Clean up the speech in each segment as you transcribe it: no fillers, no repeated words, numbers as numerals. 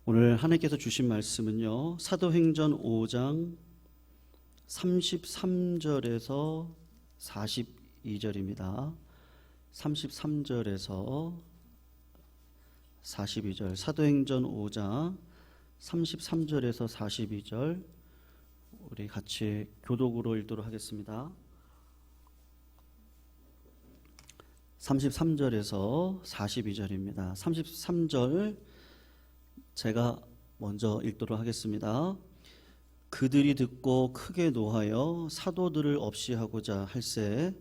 오늘 하나님께서 주신 말씀은요, 사도행전 5장 33절에서 42절입니다. 33절에서 42절, 사도행전 5장 33절에서 42절, 우리 같이 교독으로 읽도록 하겠습니다. 33절에서 42절입니다. 33절 제가 먼저 읽도록 하겠습니다. 그들이 듣고 크게 노하여 사도들을 없이 하고자 할세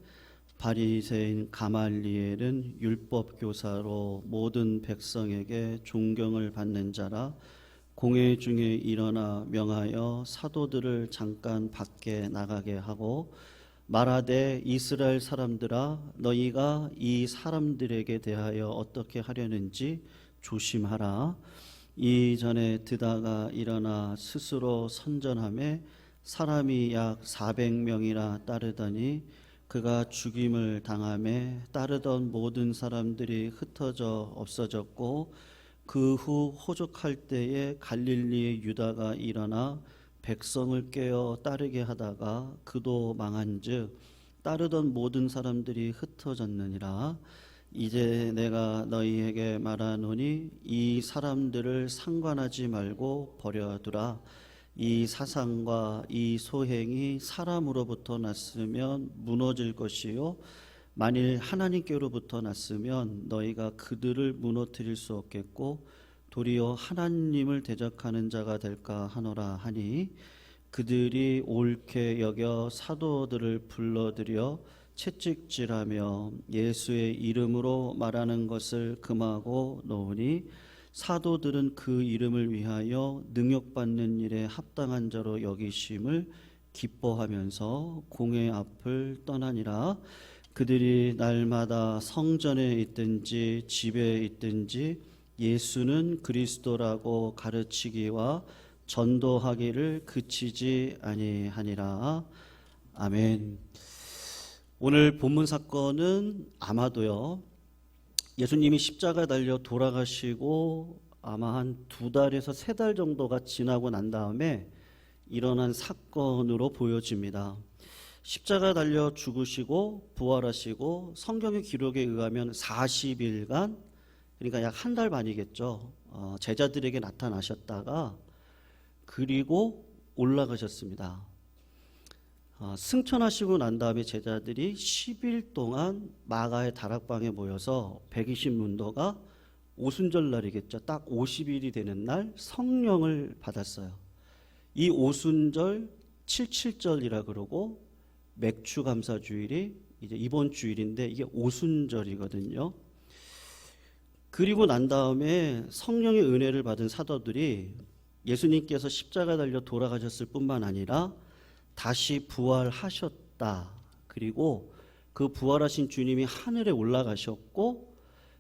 바리새인 가말리엘은 율법 교사로 모든 백성에게 존경을 받는 자라 공회 중에 일어나 명하여 사도들을 잠깐 밖에 나가게 하고 말하되 이스라엘 사람들아 너희가 이 사람들에게 대하여 어떻게 하려는지 조심하라. 이전에 드다가 일어나 스스로 선전하매 사람이 약 400명이나 따르더니 그가 죽임을 당하매 따르던 모든 사람들이 흩어져 없어졌고 그 후 호족할 때에 갈릴리의 유다가 일어나 백성을 깨어 따르게 하다가 그도 망한즉 따르던 모든 사람들이 흩어졌느니라. 이제 내가 너희에게 말하노니 이 사람들을 상관하지 말고 버려두라. 이 사상과 이 소행이 사람으로부터 났으면 무너질 것이요 만일 하나님께로부터 났으면 너희가 그들을 무너뜨릴 수 없겠고 도리어 하나님을 대적하는 자가 될까 하노라 하니 그들이 옳게 여겨 사도들을 불러들여 채찍질하며 예수의 이름으로 말하는 것을 금하고 놓으니 사도들은 그 이름을 위하여 능욕받는 일에 합당한 자로 여기심을 기뻐하면서 공회 앞을 떠나니라. 그들이 날마다 성전에 있든지 집에 있든지 예수는 그리스도라고 가르치기와 전도하기를 그치지 아니하니라. 아멘. 오늘 본문 사건은 아마도요, 예수님이 십자가에 달려 돌아가시고 아마 한 2달에서 3달 정도가 지나고 난 다음에 일어난 사건으로 보여집니다. 십자가에 달려 죽으시고 부활하시고 성경의 기록에 의하면 40일간, 그러니까 약 1달 반이겠죠. 제자들에게 나타나셨다가 그리고 올라가셨습니다. 승천하시고 난 다음에 제자들이 10일 동안 마가의 다락방에 모여서 120문도가 오순절 날이겠죠. 딱 50일이 되는 날 성령을 받았어요. 이 오순절 77절이라 그러고 맥추감사주일이 이제 이번 주일인데 이게 오순절이거든요. 그리고 난 다음에 성령의 은혜를 받은 사도들이 예수님께서 십자가에 달려 돌아가셨을 뿐만 아니라 다시 부활하셨다. 그리고 그 부활하신 주님이 하늘에 올라가셨고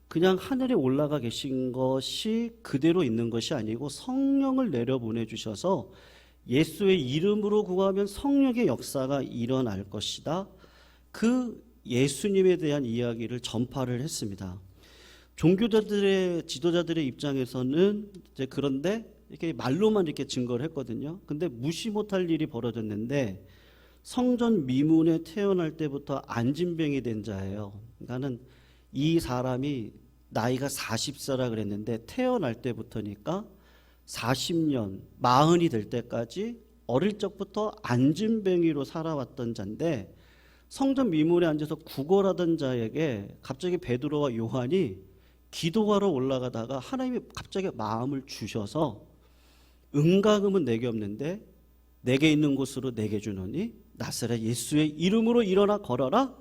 그냥 하늘에 올라가 계신 것이 그대로 있는 것이 아니고 성령을 내려 보내주셔서 예수의 이름으로 구하면 성령의 역사가 일어날 것이다. 그 예수님에 대한 이야기를 전파를 했습니다. 종교자들의 지도자들의 입장에서는 이제 그런데 이렇게 말로만 이렇게 증거를 했거든요. 근데 무시 못할 일이 벌어졌는데 성전 미문에 태어날 때부터 안진병이 된 자예요. 그러니까는 이 사람이 나이가 40세라 그랬는데 태어날 때부터니까 40년, 40이 될 때까지 어릴 적부터 안진병이로 살아왔던 자인데 성전 미문에 앉아서 구걸하던 자에게 갑자기 베드로와 요한이 기도하러 올라가다가 하나님이 갑자기 마음을 주셔서 은과금은 내게 없는데 내게 있는 곳으로 내게 주노니 나사렛 예수의 이름으로 일어나 걸어라.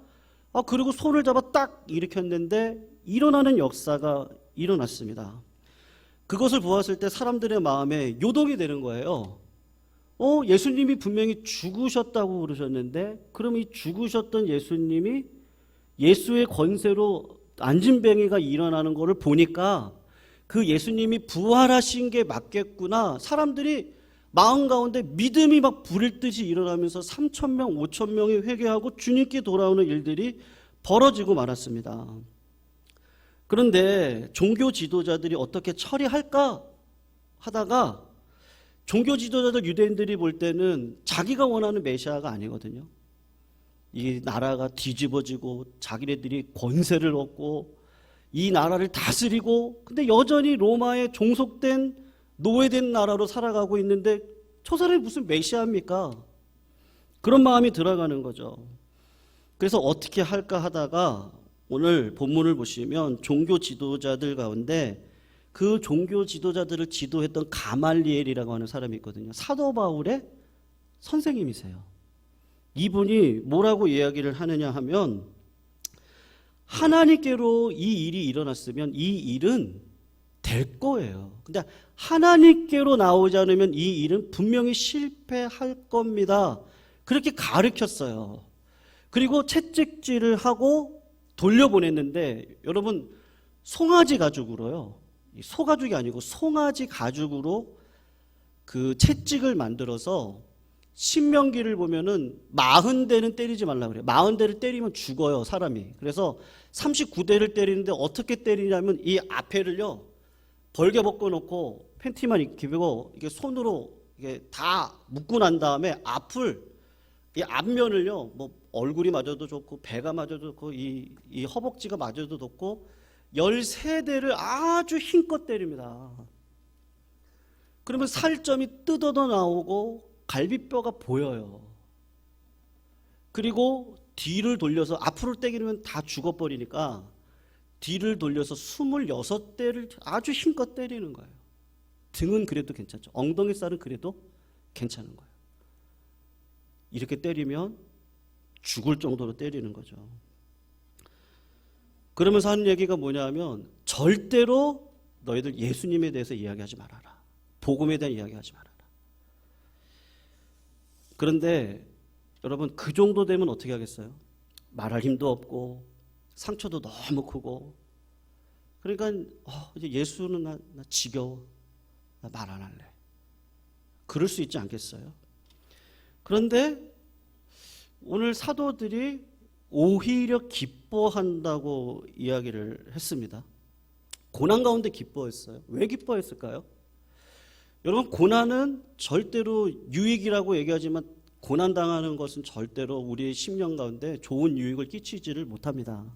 그리고 손을 잡아 딱 일으켰는데 일어나는 역사가 일어났습니다. 그것을 보았을 때 사람들의 마음에 요동이 되는 거예요. 예수님이 분명히 죽으셨다고 그러셨는데 그럼 이 죽으셨던 예수님이 예수의 권세로 안진병이가 일어나는 것을 보니까 그 예수님이 부활하신 게 맞겠구나. 사람들이 마음 가운데 믿음이 막 불일 듯이 일어나면서 3,000명, 5,000명이 회개하고 주님께 돌아오는 일들이 벌어지고 말았습니다. 그런데 종교 지도자들이 어떻게 처리할까 하다가 종교 지도자들 유대인들이 볼 때는 자기가 원하는 메시아가 아니거든요. 이 나라가 뒤집어지고 자기네들이 권세를 얻고 이 나라를 다스리고, 근데 여전히 로마에 종속된 노예된 나라로 살아가고 있는데 저 사람이 무슨 메시아입니까? 그런 마음이 들어가는 거죠. 그래서 어떻게 할까 하다가 오늘 본문을 보시면 종교 지도자들 가운데 그 종교 지도자들을 지도했던 가말리엘이라고 하는 사람이 있거든요. 사도 바울의 선생님이세요. 이분이 뭐라고 이야기를 하느냐 하면, 하나님께로 이 일이 일어났으면 이 일은 될 거예요. 근데 하나님께로 나오지 않으면 이 일은 분명히 실패할 겁니다. 그렇게 가르쳤어요. 그리고 채찍질을 하고 돌려보냈는데, 여러분 송아지 가죽으로요, 소가죽이 아니고 송아지 가죽으로 그 채찍을 만들어서, 신명기를 보면은 40대는 때리지 말라 그래요. 40대를 때리면 죽어요, 사람이. 그래서 39대를 때리는데 어떻게 때리냐면 이 앞에를요 벌게 벗고 놓고 팬티만 입히고 이게 손으로 이게 다 묶고 난 다음에 앞을, 이 앞면을요 뭐 얼굴이 맞아도 좋고 배가 맞아도 좋고 이 허벅지가 맞아도 좋고 13대를 아주 힘껏 때립니다. 그러면 살점이 뜯어져 나오고 갈비뼈가 보여요. 그리고 뒤를 돌려서, 앞으로 때리면 다 죽어버리니까 뒤를 돌려서 26대를 아주 힘껏 때리는 거예요. 등은 그래도 괜찮죠. 엉덩이 살은 그래도 괜찮은 거예요. 이렇게 때리면 죽을 정도로 때리는 거죠. 그러면서 하는 얘기가 뭐냐면, 절대로 너희들 예수님에 대해서 이야기하지 말아라. 복음에 대한 이야기하지 말아라. 그런데 여러분, 그 정도 되면 어떻게 하겠어요? 말할 힘도 없고 상처도 너무 크고, 그러니까 이제 예수는 나 지겨워, 나 말 안 할래, 그럴 수 있지 않겠어요? 그런데 오늘 사도들이 오히려 기뻐한다고 이야기를 했습니다. 고난 가운데 기뻐했어요. 왜 기뻐했을까요? 여러분, 고난은 절대로 유익이라고 얘기하지만 고난당하는 것은 절대로 우리의 심령 가운데 좋은 유익을 끼치지를 못합니다.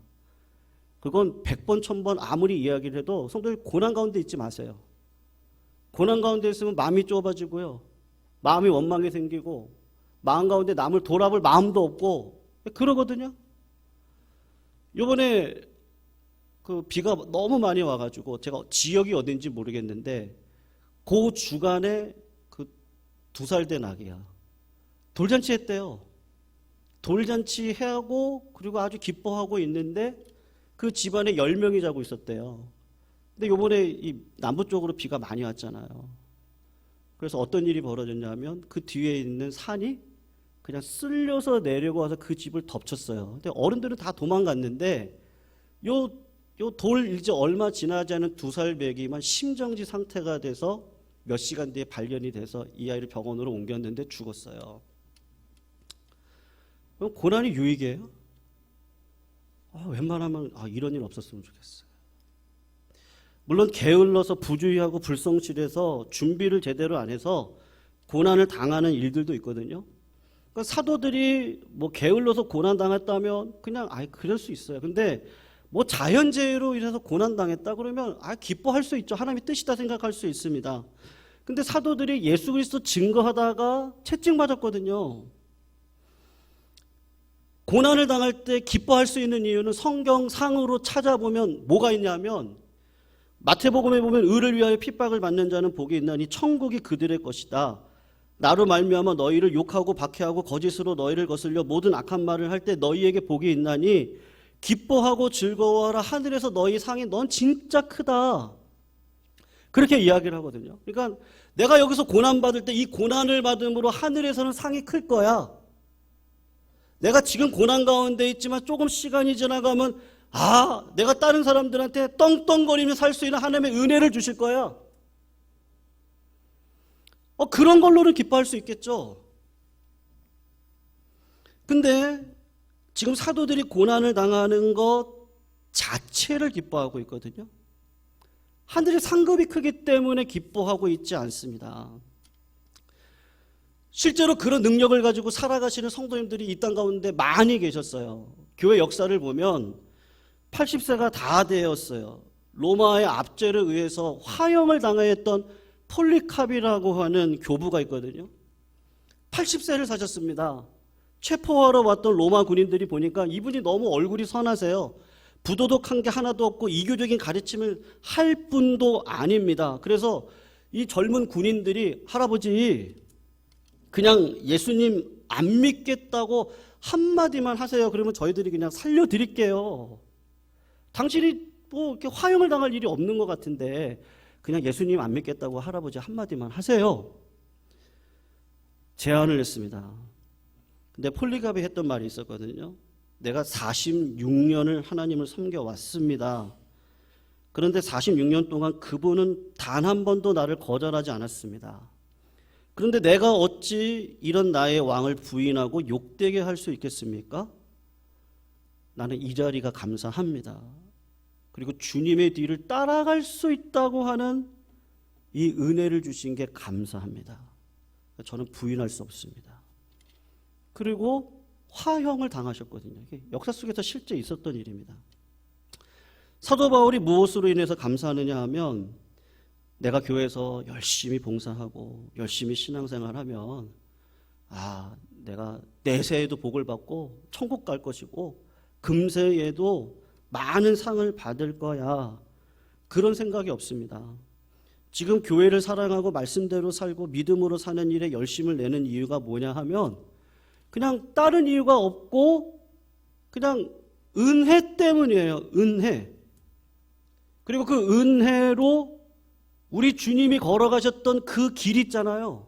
그건 100번 1000번 아무리 이야기를 해도 성도님, 고난 가운데 있지 마세요. 고난 가운데 있으면 마음이 좁아지고요, 마음이 원망이 생기고, 마음 가운데 남을 돌아볼 마음도 없고 그러거든요. 요번에 그 비가 너무 많이 와가지고, 제가 지역이 어딘지 모르겠는데 그 주간에 그 2살 된 아기야 돌잔치 했대요. 돌잔치 해하고 그리고 아주 기뻐하고 있는데 그 집안에 10명이 자고 있었대요. 근데 요번에 이 남부 쪽으로 비가 많이 왔잖아요. 그래서 어떤 일이 벌어졌냐면, 그 뒤에 있는 산이 그냥 쓸려서 내려와서 그 집을 덮쳤어요. 근데 어른들은 다 도망갔는데 요 돌 이제 얼마 지나지 않은 2살 배기만 심정지 상태가 돼서 몇 시간 뒤에 발견이 돼서 이 아이를 병원으로 옮겼는데 죽었어요. 그럼 고난이 유익이에요? 웬만하면 이런 일 없었으면 좋겠어요. 물론 게을러서 부주의하고 불성실해서 준비를 제대로 안 해서 고난을 당하는 일들도 있거든요. 그러니까 사도들이 뭐 게을러서 고난 당했다면 그냥 그럴 수 있어요. 근데 뭐 자연재해로 인해서 고난 당했다 그러면 기뻐할 수 있죠. 하나님의 뜻이다 생각할 수 있습니다. 근데 사도들이 예수 그리스도 증거하다가 채찍 맞았거든요. 고난을 당할 때 기뻐할 수 있는 이유는 성경상으로 찾아보면 뭐가 있냐면, 마태복음에 보면 의를 위하여 핍박을 받는 자는 복이 있나니 천국이 그들의 것이다. 나로 말미암아 너희를 욕하고 박해하고 거짓으로 너희를 거슬려 모든 악한 말을 할 때 너희에게 복이 있나니 기뻐하고 즐거워하라. 하늘에서 너희 상이 넌 진짜 크다. 그렇게 이야기를 하거든요. 그러니까 내가 여기서 고난받을 때 이 고난을 받음으로 하늘에서는 상이 클 거야. 내가 지금 고난 가운데 있지만 조금 시간이 지나가면 내가 다른 사람들한테 떵떵거리며 살 수 있는 하나님의 은혜를 주실 거야. 그런 걸로는 기뻐할 수 있겠죠. 근데 지금 사도들이 고난을 당하는 것 자체를 기뻐하고 있거든요. 하늘의 상급이 크기 때문에 기뻐하고 있지 않습니다. 실제로 그런 능력을 가지고 살아가시는 성도님들이 이 땅 가운데 많이 계셨어요. 교회 역사를 보면 80세가 다 되었어요. 로마의 압제를 의해서 화형을 당하였던 폴리캅이라고 하는 교부가 있거든요. 80세를 사셨습니다. 체포하러 왔던 로마 군인들이 보니까 이분이 너무 얼굴이 선하세요. 부도덕한 게 하나도 없고 이교적인 가르침을 할 분도 아닙니다. 그래서 이 젊은 군인들이 할아버지 그냥 예수님 안 믿겠다고 한마디만 하세요. 그러면 저희들이 그냥 살려드릴게요. 당신이 뭐 이렇게 화형을 당할 일이 없는 것 같은데 그냥 예수님 안 믿겠다고 할아버지 한마디만 하세요. 제안을 했습니다. 근데 폴리갑이 했던 말이 있었거든요. 내가 46년을 하나님을 섬겨왔습니다. 그런데 46년 동안 그분은 단 한 번도 나를 거절하지 않았습니다. 그런데 내가 어찌 이런 나의 왕을 부인하고 욕되게 할 수 있겠습니까? 나는 이 자리가 감사합니다. 그리고 주님의 뒤를 따라갈 수 있다고 하는 이 은혜를 주신 게 감사합니다. 저는 부인할 수 없습니다. 그리고 화형을 당하셨거든요. 역사 속에서 실제 있었던 일입니다. 사도 바울이 무엇으로 인해서 감사하느냐 하면 내가 교회에서 열심히 봉사하고 열심히 신앙생활하면 내가 내세에도 복을 받고 천국 갈 것이고 금세에도 많은 상을 받을 거야. 그런 생각이 없습니다. 지금 교회를 사랑하고 말씀대로 살고 믿음으로 사는 일에 열심을 내는 이유가 뭐냐 하면 그냥 다른 이유가 없고 그냥 은혜 때문이에요. 은혜. 그리고 그 은혜로 우리 주님이 걸어가셨던 그 길 있잖아요.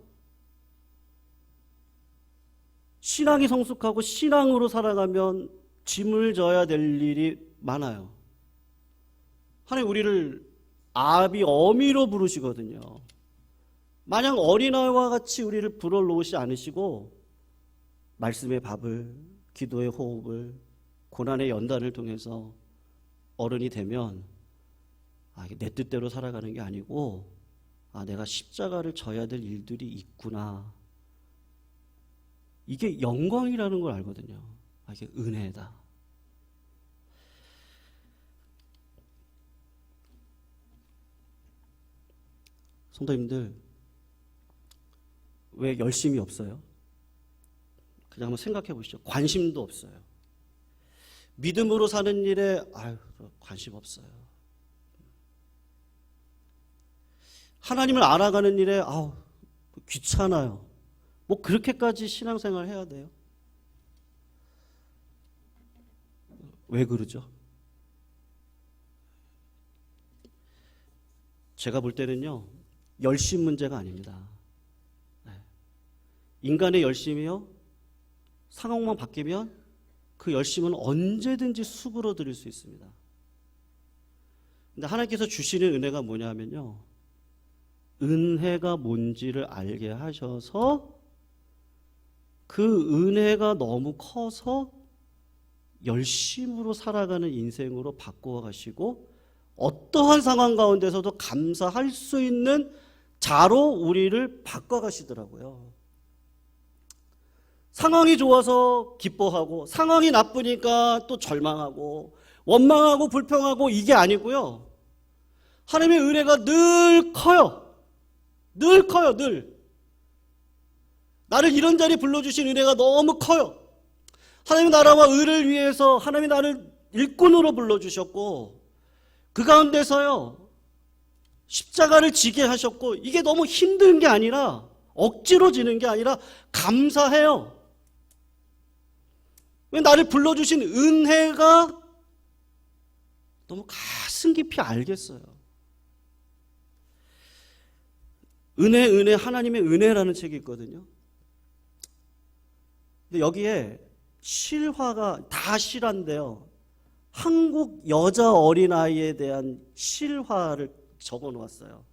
신앙이 성숙하고 신앙으로 살아가면 짐을 져야 될 일이 많아요. 하나님 우리를 아비 어미로 부르시거든요. 마냥 어린아이와 같이 우리를 불어놓으시 않으시고 말씀의 밥을, 기도의 호흡을, 고난의 연단을 통해서 어른이 되면 이게 내 뜻대로 살아가는 게 아니고 내가 십자가를 져야 될 일들이 있구나. 이게 영광이라는 걸 알거든요. 이게 은혜다. 성도님들 왜 열심이 없어요? 그냥 한번 생각해 보시죠. 관심도 없어요. 믿음으로 사는 일에 관심 없어요. 하나님을 알아가는 일에 귀찮아요. 뭐 그렇게까지 신앙생활 해야 돼요? 왜 그러죠? 제가 볼 때는요, 열심 문제가 아닙니다. 인간의 열심이요, 상황만 바뀌면 그 열심은 언제든지 수그러들일 수 있습니다. 근데 하나님께서 주시는 은혜가 뭐냐 하면요, 은혜가 뭔지를 알게 하셔서 그 은혜가 너무 커서 열심으로 살아가는 인생으로 바꾸어 가시고 어떠한 상황 가운데서도 감사할 수 있는 자로 우리를 바꿔 가시더라고요. 상황이 좋아서 기뻐하고 상황이 나쁘니까 또 절망하고 원망하고 불평하고 이게 아니고요. 하나님의 은혜가 늘 커요. 늘 커요. 늘. 나를 이런 자리에 불러주신 은혜가 너무 커요. 하나님의 나라와 의를 위해서 하나님이 나를 일꾼으로 불러주셨고 그 가운데서요 십자가를 지게 하셨고 이게 너무 힘든 게 아니라 억지로 지는 게 아니라 감사해요. 왜 나를 불러주신 은혜가 너무 가슴 깊이 알겠어요. 은혜 하나님의 은혜라는 책이 있거든요. 근데 여기에 실화가 다 실화인데요. 한국 여자 어린아이에 대한 실화를 적어 놓았어요.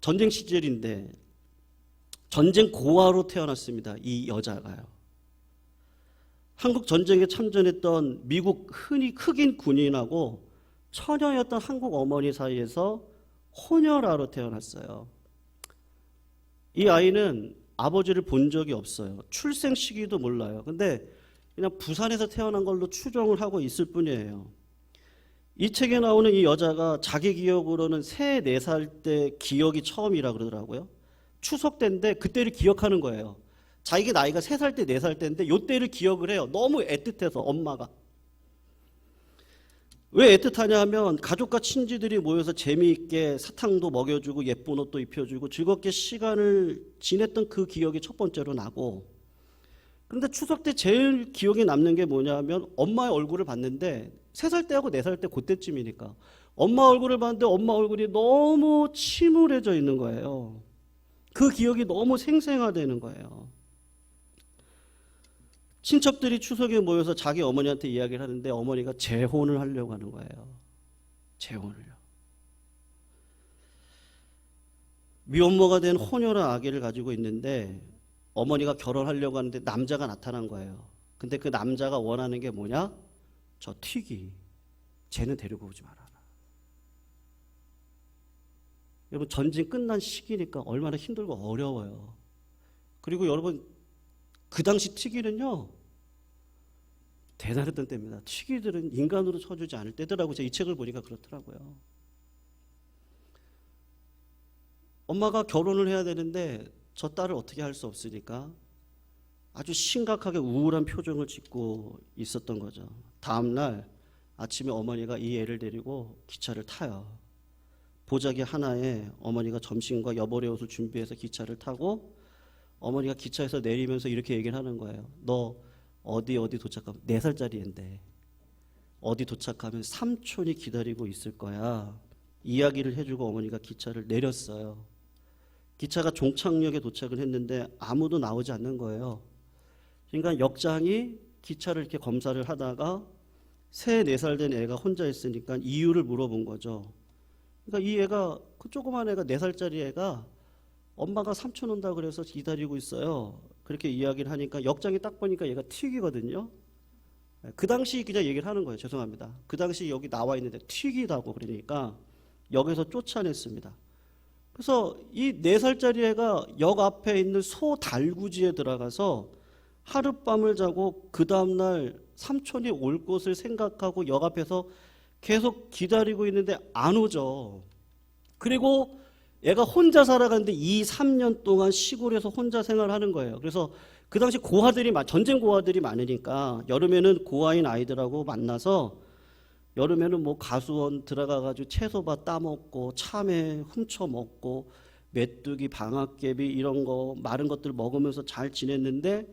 전쟁 시절인데 전쟁 고아로 태어났습니다. 이 여자가요. 한국 전쟁에 참전했던 미국 흑인 군인하고 처녀였던 한국 어머니 사이에서 호녀라로 태어났어요. 이 아이는 아버지를 본 적이 없어요. 출생 시기도 몰라요. 근데 그냥 부산에서 태어난 걸로 추정을 하고 있을 뿐이에요. 이 책에 나오는 이 여자가 자기 기억으로는 3, 4살 때 기억이 처음이라 그러더라고요. 추석 때인데 그때를 기억하는 거예요. 자기 나이가 3살 때, 4살 때인데 이때를 기억을 해요. 너무 애틋해서 엄마가. 왜 애틋하냐 하면 가족과 친지들이 모여서 재미있게 사탕도 먹여주고 예쁜 옷도 입혀주고 즐겁게 시간을 지냈던 그 기억이 첫 번째로 나고, 그런데 추석 때 제일 기억에 남는 게 뭐냐 하면 엄마의 얼굴을 봤는데 3살 때하고 4살 때 그때쯤이니까 엄마 얼굴을 봤는데 엄마 얼굴이 너무 침울해져 있는 거예요. 그 기억이 너무 생생화되는 거예요. 친척들이 추석에 모여서 자기 어머니한테 이야기를 하는데 어머니가 재혼을 하려고 하는 거예요. 재혼을요. 미혼모가 된 호녀란 아기를 가지고 있는데 어머니가 결혼하려고 하는데 남자가 나타난 거예요. 근데 그 남자가 원하는 게 뭐냐? 저 튀기. 쟤는 데리고 오지 말아라. 여러분, 전쟁 끝난 시기니까 얼마나 힘들고 어려워요. 그리고 여러분, 그 당시 튀기는요, 대단했던 때입니다. 튀기들은 인간으로 쳐주지 않을 때더라고요. 제가 이 책을 보니까 그렇더라고요. 엄마가 결혼을 해야 되는데 저 딸을 어떻게 할 수 없으니까 아주 심각하게 우울한 표정을 짓고 있었던 거죠. 다음 날 아침에 어머니가 이 애를 데리고 기차를 타요. 보자기 하나에 어머니가 점심과 여벌의 옷을 준비해서 기차를 타고 어머니가 기차에서 내리면서 이렇게 얘기를 하는 거예요. 너 어디 도착하면 4살짜리 애인데 어디 도착하면 삼촌이 기다리고 있을 거야. 이야기를 해주고 어머니가 기차를 내렸어요. 기차가 종착역에 도착을 했는데 아무도 나오지 않는 거예요. 그러니까 역장이 기차를 이렇게 검사를 하다가 3, 4살 된 애가 혼자 있으니까 이유를 물어본 거죠. 그러니까 이 애가, 그 조그만 애가 4살짜리 애가 엄마가 삼촌 온다 그래서 기다리고 있어요. 그렇게 이야기를 하니까 역장이 딱 보니까 얘가 튀기거든요. 그 당시 그냥 얘기를 하는 거예요. 죄송합니다. 그 당시 여기 나와 있는데 튀기다고 그러니까 역에서 쫓아냈습니다. 그래서 이 4살짜리 애가 역 앞에 있는 소 달구지에 들어가서 하룻밤을 자고 그 다음날 삼촌이 올 것을 생각하고 역 앞에서 계속 기다리고 있는데 안 오죠. 그리고 얘가 혼자 살아가는데 2, 3년 동안 시골에서 혼자 생활하는 거예요. 그래서 그 당시 고아들이, 전쟁 고아들이 많으니까 여름에는 고아인 아이들하고 만나서 여름에는 뭐 가수원 들어가가지고 채소밭 따먹고 참외 훔쳐먹고 메뚜기, 방앗개비 이런 거 마른 것들 먹으면서 잘 지냈는데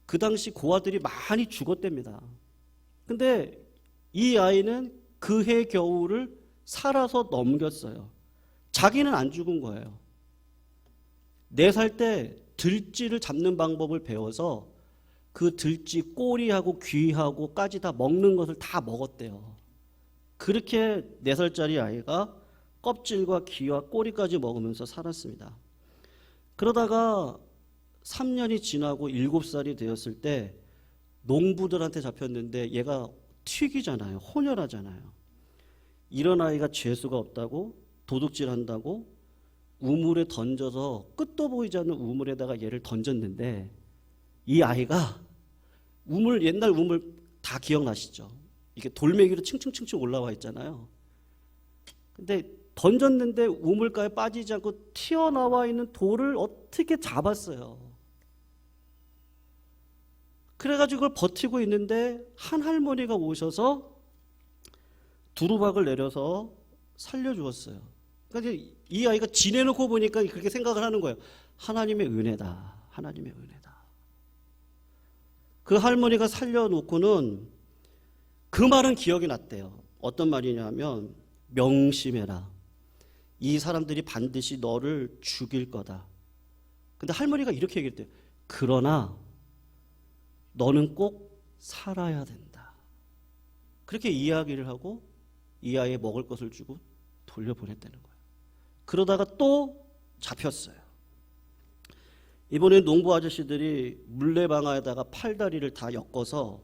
그 당시 고아들이 많이 죽었답니다. 근데 이 아이는 그해 겨울을 살아서 넘겼어요. 자기는 안 죽은 거예요. 4살 때 들쥐를 잡는 방법을 배워서 그 들쥐 꼬리하고 귀하고까지 다 먹는 것을 다 먹었대요. 그렇게 4살짜리 아이가 껍질과 귀와 꼬리까지 먹으면서 살았습니다. 그러다가 3년이 지나고 7살이 되었을 때 농부들한테 잡혔는데 얘가 튀기잖아요. 혼혈하잖아요. 이런 아이가 죄수가 없다고 도둑질한다고 우물에 던져서 끝도 보이지 않는 우물에다가 얘를 던졌는데 이 아이가 옛날 우물 다 기억나시죠? 이게 돌멩이로 층층층층 올라와 있잖아요. 근데 던졌는데 우물가에 빠지지 않고 튀어나와 있는 돌을 어떻게 잡았어요. 그래가지고 그걸 버티고 있는데 한 할머니가 오셔서 두루박을 내려서 살려주었어요. 그러니까 이 아이가 지내놓고 보니까 그렇게 생각을 하는 거예요. 하나님의 은혜다. 하나님의 은혜다. 그 할머니가 살려놓고는 그 말은 기억이 났대요. 어떤 말이냐면 명심해라. 이 사람들이 반드시 너를 죽일 거다. 근데 할머니가 이렇게 얘기했대요. 그러나 너는 꼭 살아야 된다. 그렇게 이야기를 하고 이 아이에 먹을 것을 주고 돌려보냈다는 거예요. 그러다가 또 잡혔어요. 이번에 농부 아저씨들이 물레방아에다가 팔다리를 다 엮어서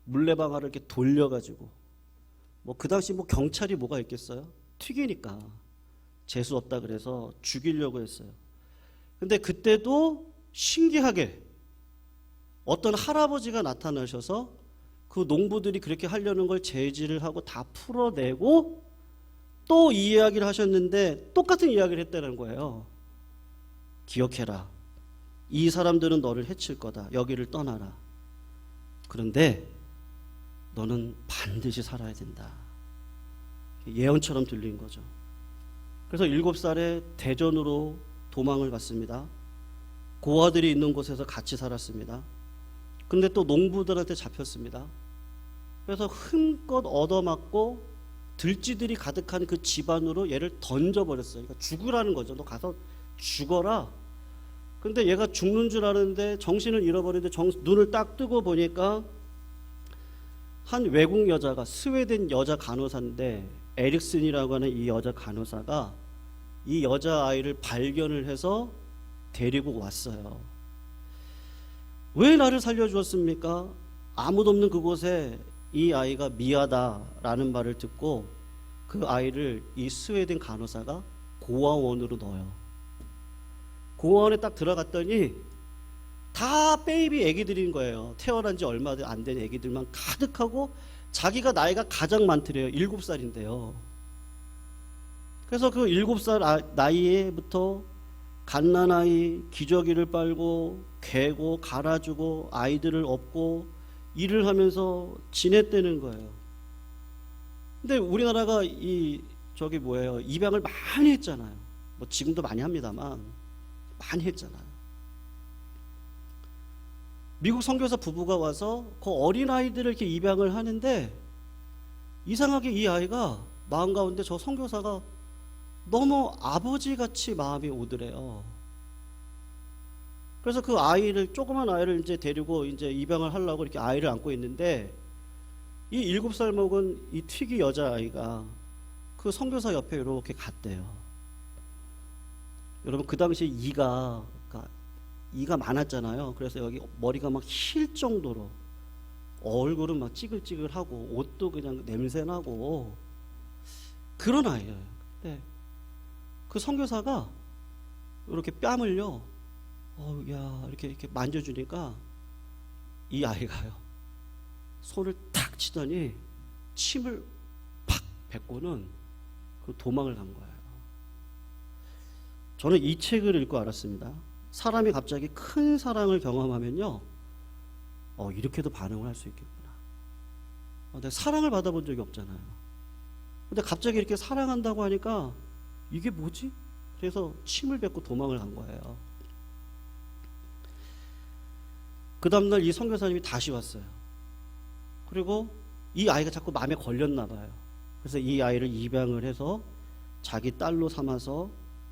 물레방아를 이렇게 돌려가지고 뭐 그 당시 뭐 경찰이 뭐가 있겠어요? 튀기니까 재수 없다 그래서 죽이려고 했어요. 근데 그때도 신기하게 어떤 할아버지가 나타나셔서 그 농부들이 그렇게 하려는 걸 제지를 하고 다 풀어내고 또 이 이야기를 하셨는데 똑같은 이야기를 했다는 거예요. 기억해라. 이 사람들은 너를 해칠 거다. 여기를 떠나라. 그런데 너는 반드시 살아야 된다. 예언처럼 들린 거죠. 그래서 7살에 대전으로 도망을 갔습니다. 고아들이 있는 곳에서 같이 살았습니다. 근데 또 농부들한테 잡혔습니다. 그래서 힘껏 얻어맞고 들쥐들이 가득한 그 집안으로 얘를 던져버렸어요. 그러니까 죽으라는 거죠. 너 가서 죽어라. 근데 얘가 죽는 줄 아는데 정신을 잃어버리는데 눈을 딱 뜨고 보니까 한 외국 여자가 스웨덴 여자 간호사인데 에릭슨이라고 하는 이 여자 간호사가 이 여자아이를 발견을 해서 데리고 왔어요. 왜 나를 살려주었습니까? 아무도 없는 그곳에 이 아이가 미하다라는 말을 듣고 그 아이를 이 스웨덴 간호사가 고아원으로 넣어요. 고아원에 딱 들어갔더니 다 베이비 애기들인 거예요. 태어난 지 얼마 안 된 애기들만 가득하고 자기가 나이가 가장 많더래요. 7살인데요. 그래서 그 7살 나이에부터 갓난아이 기저귀를 빨고 개고 갈아주고 아이들을 업고 일을 하면서 지냈다는 거예요. 근데 우리나라가 입양을 많이 했잖아요. 뭐 지금도 많이 합니다만 많이 했잖아요. 미국 선교사 부부가 와서 그 어린아이들을 이렇게 입양을 하는데 이상하게 이 아이가 마음 가운데 저 선교사가 너무 아버지같이 마음이 오더래요. 그래서 그 아이를, 조그만 아이를 이제 데리고 이제 입양을 하려고 이렇게 아이를 안고 있는데 이 7살 먹은 이 튀기 여자아이가 그 선교사 옆에 이렇게 갔대요. 여러분 그 당시에 이가 많았잖아요. 그래서 여기 머리가 막 힐 정도로 얼굴은 막 찌글찌글하고 옷도 그냥 냄새나고 그런 아이예요. 근데 그 선교사가 이렇게 뺨을요, 야 이렇게 만져주니까 이 아이가요 손을 탁 치더니 침을 팍 뱉고는 그 도망을 간 거예요. 저는 이 책을 읽고 알았습니다. 사람이 갑자기 큰 사랑을 경험하면요, 이렇게도 반응을 할 수 있겠구나. 내가 사랑을 받아본 적이 없잖아요. 근데 갑자기 이렇게 사랑한다고 하니까 이게 뭐지? 그래서 침을 뱉고 도망을 간 거예요. 그 다음날 이 선교사님이 다시 왔어요. 그리고 이 아이가 자꾸 마음에 걸렸나 봐요. 그래서 이 아이를 입양을 해서 자기 딸로 삼아서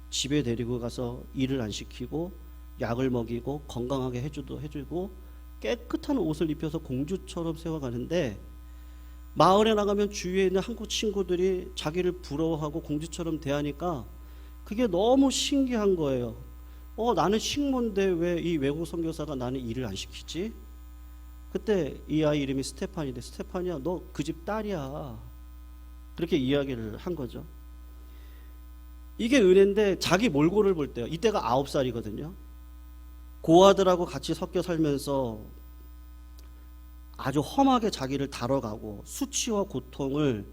집에 데리고 가서 일을 안 시키고 약을 먹이고 건강하게 해주고 깨끗한 옷을 입혀서 공주처럼 세워가는데, 마을에 나가면 주위에 있는 한국 친구들이 자기를 부러워하고 공주처럼 대하니까 그게 너무 신기한 거예요. 나는 식모인데 왜 이 외국 선교사가 나는 일을 안 시키지? 그때 이 아이 이름이 스테파니인데, 스테파니야 너 그 집 딸이야, 그렇게 이야기를 한 거죠. 이게 은혜인데 자기 몰골을 볼 때요, 이때가 9살이거든요 고아들하고 같이 섞여 살면서 아주 험하게 자기를 다뤄가고 수치와 고통을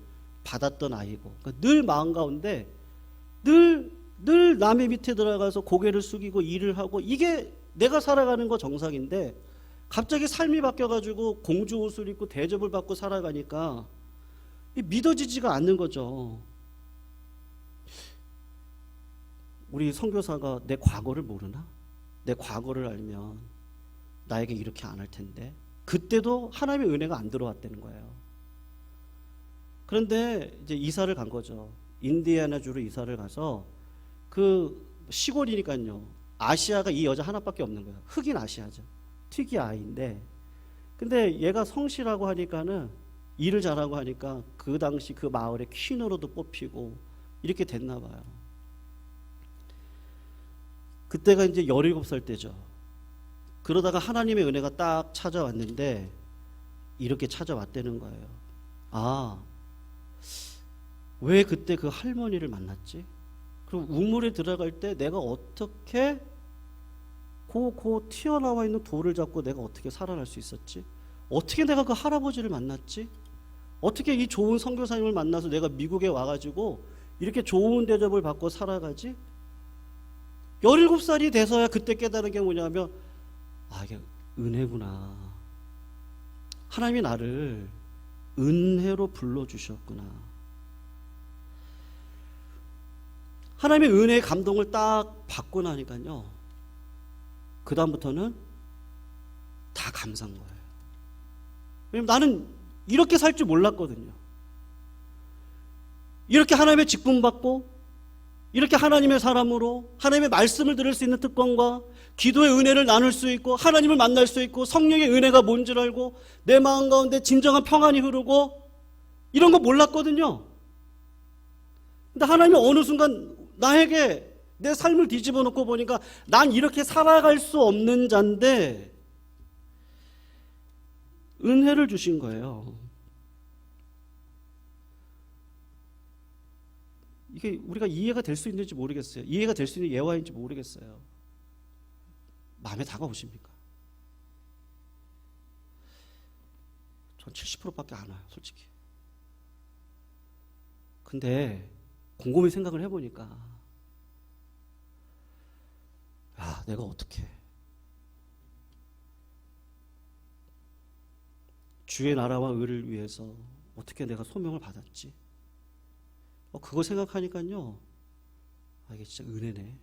받았던 아이고, 그러니까 늘 마음 가운데 늘 남의 밑에 들어가서 고개를 숙이고 일을 하고, 이게 내가 살아가는 거 정상인데 갑자기 삶이 바뀌어가지고 공주 옷을 입고 대접을 받고 살아가니까 믿어지지가 않는 거죠. 우리 선교사가 내 과거를 모르나? 내 과거를 알면 나에게 이렇게 안 할 텐데. 그때도 하나님의 은혜가 안 들어왔다는 거예요. 그런데 이제 이사를 간 거죠. 인디애나주로 이사를 가서 그 시골이니까요, 아시아가 이 여자 하나밖에 없는 거예요. 흑인 아시아죠. 튀기 아이인데, 근데 얘가 성실하고 하니까는 일을 잘하고 하니까 그 당시 그 마을의 퀸으로도 뽑히고 이렇게 됐나 봐요. 그때가 이제 17살 때죠. 그러다가 하나님의 은혜가 딱 찾아왔는데 이렇게 찾아왔다는 거예요. 왜 그때 그 할머니를 만났지? 그리고 우물에 들어갈 때 내가 어떻게 그 튀어나와 있는 돌을 잡고 내가 어떻게 살아날 수 있었지? 어떻게 내가 그 할아버지를 만났지? 어떻게 이 좋은 선교사님을 만나서 내가 미국에 와가지고 이렇게 좋은 대접을 받고 살아가지? 17살이 돼서야 그때 깨달은 게 뭐냐면, 아, 이게 은혜구나. 하나님이 나를 은혜로 불러주셨구나. 하나님의 은혜의 감동을 딱 받고 나니까요, 그 다음부터는 다 감사한 거예요. 왜냐면 나는 이렇게 살 줄 몰랐거든요. 이렇게 하나님의 직분 받고, 이렇게 하나님의 사람으로 하나님의 말씀을 들을 수 있는 특권과 기도의 은혜를 나눌 수 있고, 하나님을 만날 수 있고, 성령의 은혜가 뭔지를 알고 내 마음 가운데 진정한 평안이 흐르고, 이런 거 몰랐거든요. 근데 하나님이 어느 순간 나에게 내 삶을 뒤집어 놓고 보니까 난 이렇게 살아갈 수 없는 자인데 은혜를 주신 거예요. 이게 우리가 이해가 될 수 있는지 모르겠어요. 이해가 될 수 있는 예화인지 모르겠어요. 마음에 다가오십니까? 전 70%밖에 안 와요, 솔직히. 근데 곰곰이 생각을 해보니까, 야, 내가 어떻게 주의 나라와 의를 위해서 어떻게 내가 소명을 받았지? 그거 생각하니까요, 아, 이게 진짜 은혜네.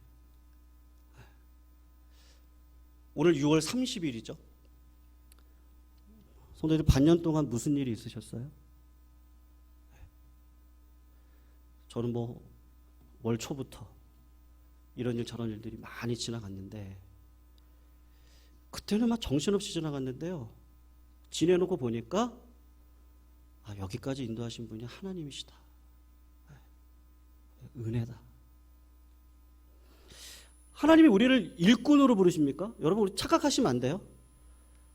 오늘 6월 30일이죠. 성도님, 반년 동안 무슨 일이 있으셨어요? 저는 월 초부터 이런 일 저런 일들이 많이 지나갔는데, 그때는 막 정신없이 지나갔는데요, 지내놓고 보니까, 아, 여기까지 인도하신 분이 하나님이시다. 은혜다. 하나님이 우리를 일꾼으로 부르십니까? 여러분, 우리 착각하시면 안 돼요.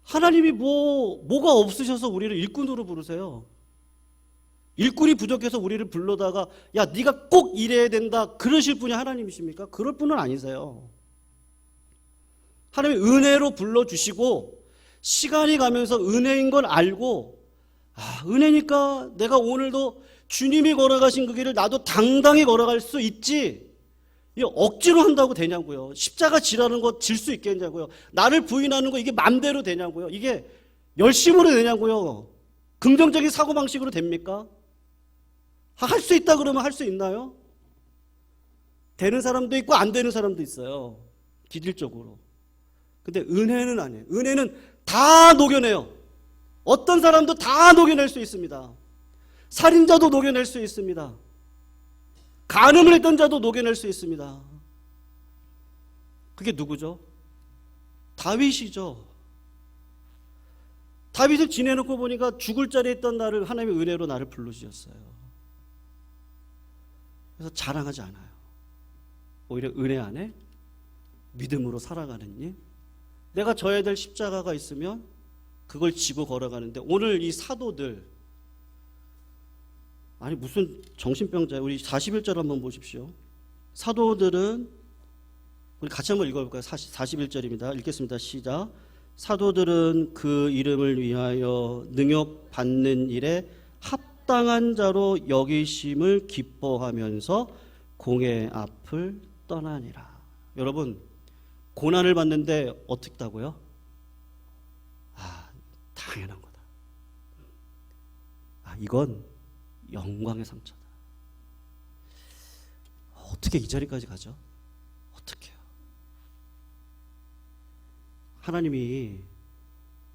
하나님이 뭐가 없으셔서 우리를 일꾼으로 부르세요. 일꾼이 부족해서 우리를 불러다가, 야, 네가 꼭 이래야 된다, 그러실 분이 하나님이십니까? 그럴 분은 아니세요. 하나님이 은혜로 불러주시고, 시간이 가면서 은혜인 걸 알고, 아, 은혜니까 내가 오늘도 주님이 걸어가신 그 길을 나도 당당히 걸어갈 수 있지. 이게 억지로 한다고 되냐고요. 십자가 지라는 거 질 수 있겠냐고요. 나를 부인하는 거 이게 맘대로 되냐고요. 이게 열심으로 되냐고요. 긍정적인 사고방식으로 됩니까? 할 수 있다 그러면 할 수 있나요? 되는 사람도 있고 안 되는 사람도 있어요. 기질적으로. 근데 은혜는 아니에요. 은혜는 다 녹여내요. 어떤 사람도 다 녹여낼 수 있습니다. 살인자도 녹여낼 수 있습니다. 간음을 했던 자도 녹여낼 수 있습니다. 그게 누구죠? 다윗이죠. 다윗을 지내놓고 보니까 죽을 자리에 있던 나를 하나님의 은혜로 나를 불러주셨어요. 그래서 자랑하지 않아요. 오히려 은혜 안에 믿음으로 살아가는 일. 내가 져야 될 십자가가 있으면 그걸 지고 걸어가는데, 오늘 이 사도들, 아니 무슨 정신병자예요. 우리 41절 한번 보십시오. 사도들은, 우리 같이 한번 읽어볼까요? 41절입니다. 읽겠습니다. 시작. 사도들은 그 이름을 위하여 능욕받는 일에 합당한 자로 여기심을 기뻐하면서 공의 앞을 떠나니라. 여러분, 고난을 받는데 어떻게 다고요? 아, 당연한 거다. 아, 이건 영광의 상처다. 어떻게 이 자리까지 가죠? 어떻게요? 하나님이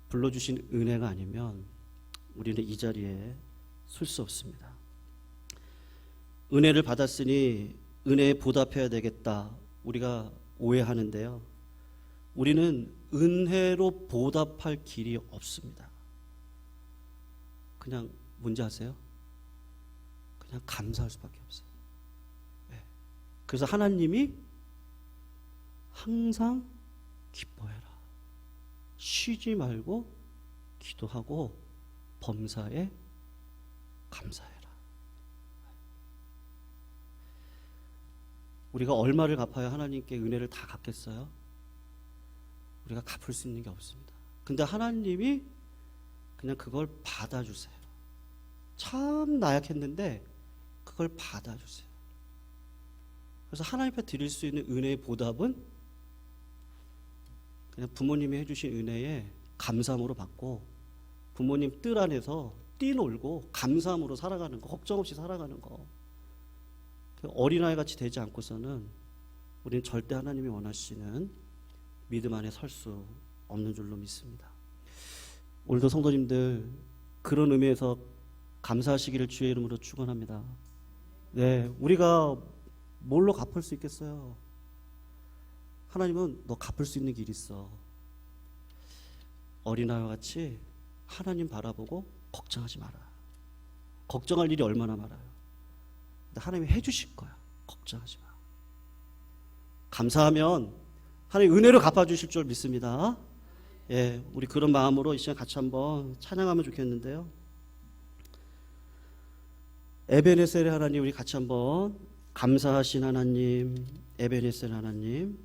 불러주신 은혜가 아니면 우리는 이 자리에 설 수 없습니다. 은혜를 받았으니 은혜에 보답해야 되겠다, 우리가 오해하는데요, 우리는 은혜로 보답할 길이 없습니다. 그냥 뭔지 아세요? 그냥 감사할 수밖에 없어요. 네. 그래서 하나님이 항상 기뻐해라, 쉬지 말고 기도하고 범사에 감사해라. 우리가 얼마를 갚아야 하나님께 은혜를 다 갚겠어요? 우리가 갚을 수 있는 게 없습니다. 근데 하나님이 그냥 그걸 받아주세요. 참 나약했는데 그걸 받아주세요. 그래서 하나님 앞에 드릴 수 있는 은혜의 보답은 그냥 부모님이 해주신 은혜에 감사함으로 받고 부모님 뜰 안에서 뛰놀고 감사함으로 살아가는 거, 걱정 없이 살아가는 거. 어린아이 같이 되지 않고서는 우리는 절대 하나님이 원하시는 믿음 안에 설 수 없는 줄로 믿습니다. 오늘도 성도님들 그런 의미에서 감사하시기를 주의 이름으로 축원합니다. 네, 우리가 뭘로 갚을 수 있겠어요? 하나님은 너 갚을 수 있는 길이 있어. 어린아이와 같이 하나님 바라보고 걱정하지 마라. 걱정할 일이 얼마나 많아요. 근데 하나님이 해주실 거야. 걱정하지 마. 감사하면 하나님 은혜로 갚아주실 줄 믿습니다. 예, 우리 그런 마음으로 이 시간 같이 한번 찬양하면 좋겠는데요. 에베네셀의 하나님, 우리 같이 한번 감사하신 하나님, 에베네셀 하나님,